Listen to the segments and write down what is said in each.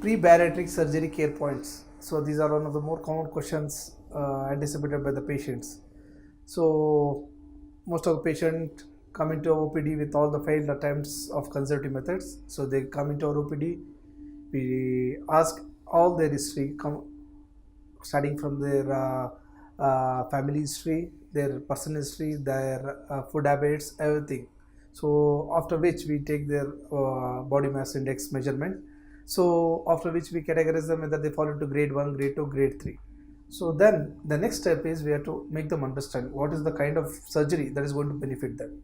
pre-bariatric surgery care points. So these are one of the more common questions anticipated by the patients. So most of the patient come into OPD with all the failed attempts of conservative methods. So they come into our OPD, we ask all their history, starting from their family history, their personal history, their food habits, everything. So after which we take their body mass index measurement. So after which we categorize them whether they fall into grade 1, grade 2, grade 3. So then the next step is we have to make them understand what is the kind of surgery that is going to benefit them.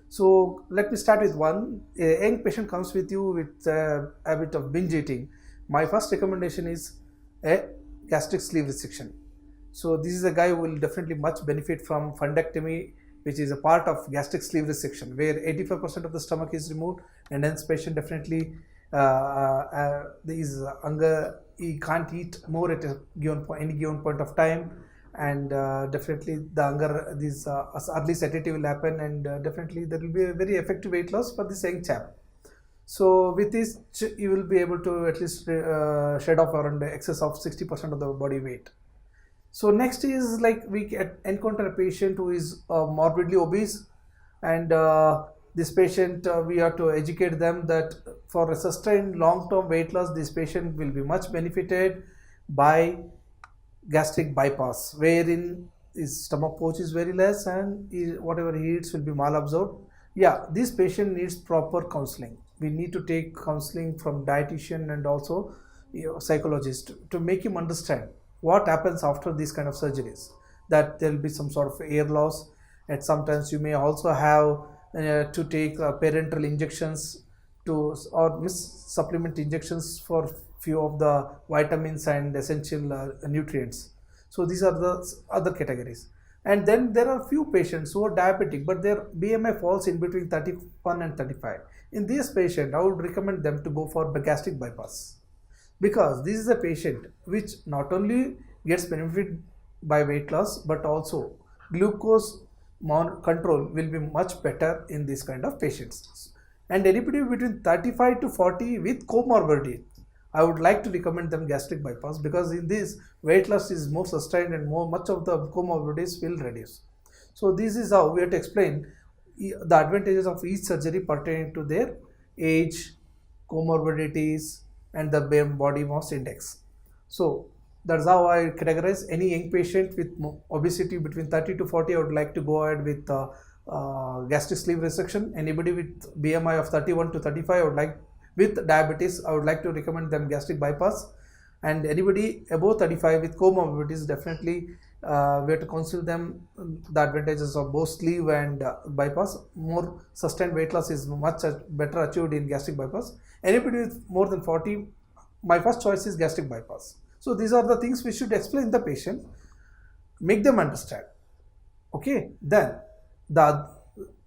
So let me start with one. A young patient comes with you with a habit of binge eating. My first recommendation is a gastric sleeve resection. So this is a guy who will definitely much benefit from fundectomy, which is a part of gastric sleeve resection, where 85% of the stomach is removed, and hence patient definitely is hunger. He can't eat more at a given point, any given point of time, and definitely the hunger, this early satiety will happen, and definitely there will be a very effective weight loss for this young chap. So with this, you will be able to at least shed off around excess of 60% of the body weight. So next is like we encounter a patient who is morbidly obese, and this patient we have to educate them that for a sustained long-term weight loss, this patient will be much benefited by gastric bypass, wherein his stomach pouch is very less and whatever he eats will be malabsorbed. Yeah, this patient needs proper counseling. We need to take counseling from dietitian and also psychologist to make him understand what happens after these kind of surgeries, that there will be some sort of air loss, and sometimes you may also have to take parenteral injections to or supplement injections for few of the vitamins and essential nutrients. So these are the other categories. And then there are few patients who are diabetic, but their BMI falls in between 31 and 35. In this patient, I would recommend them to go for gastric bypass, because this is a patient which not only gets benefit by weight loss, but also glucose control will be much better in this kind of patients. And anybody between 35 to 40 with comorbidity, I would like to recommend them gastric bypass, because in this weight loss is more sustained and much of the comorbidities will reduce. So this is how we have to explain the advantages of each surgery pertaining to their age, comorbidities, and the body mass index. So that's how I categorize any young patient with obesity between 30 to 40. I would like to go ahead with gastric sleeve resection. Anybody with BMI of 31 to 35, I would like, with diabetes, I would like to recommend them gastric bypass. And anybody above 35 with comorbidities, definitely we have to counsel them the advantages of both sleeve and bypass. More sustained weight loss is much better achieved in gastric bypass. Anybody with more than 40, my first choice is gastric bypass. So these are the things we should explain the patient, make them understand. Okay, then the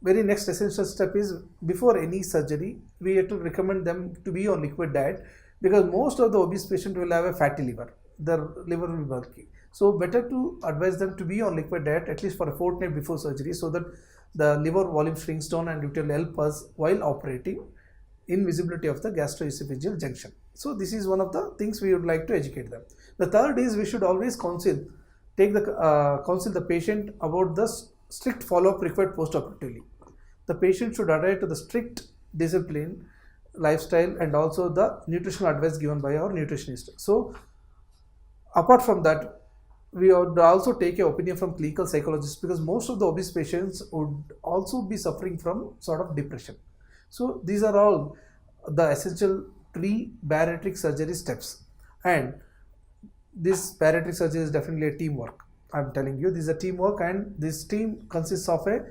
very next essential step is, before any surgery, we have to recommend them to be on liquid diet, because most of the obese patient will have a fatty liver. Their liver will be bulky. So better to advise them to be on liquid diet at least for a fortnight before surgery, so that the liver volume shrinks down and it will help us while operating in visibility of the gastroesophageal junction. So this is one of the things we would like to educate them. The third is we should always counsel the patient about the strict follow-up required post-operatively. The patient should adhere to the strict discipline, lifestyle, and also the nutritional advice given by our nutritionist. So apart from that, we would also take an opinion from clinical psychologists, because most of the obese patients would also be suffering from sort of depression. So these are all the essential pre-bariatric surgery steps, and this bariatric surgery is definitely a teamwork. I'm telling you, this is a teamwork, and this team consists of a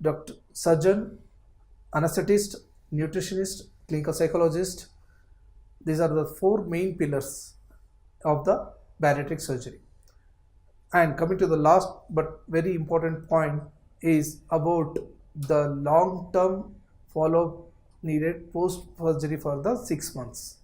doctor, surgeon, anesthetist, nutritionist, clinical psychologist. These are the four main pillars of the bariatric surgery. And coming to the last but very important point is about the long-term follow-up needed post-surgery for the 6 months.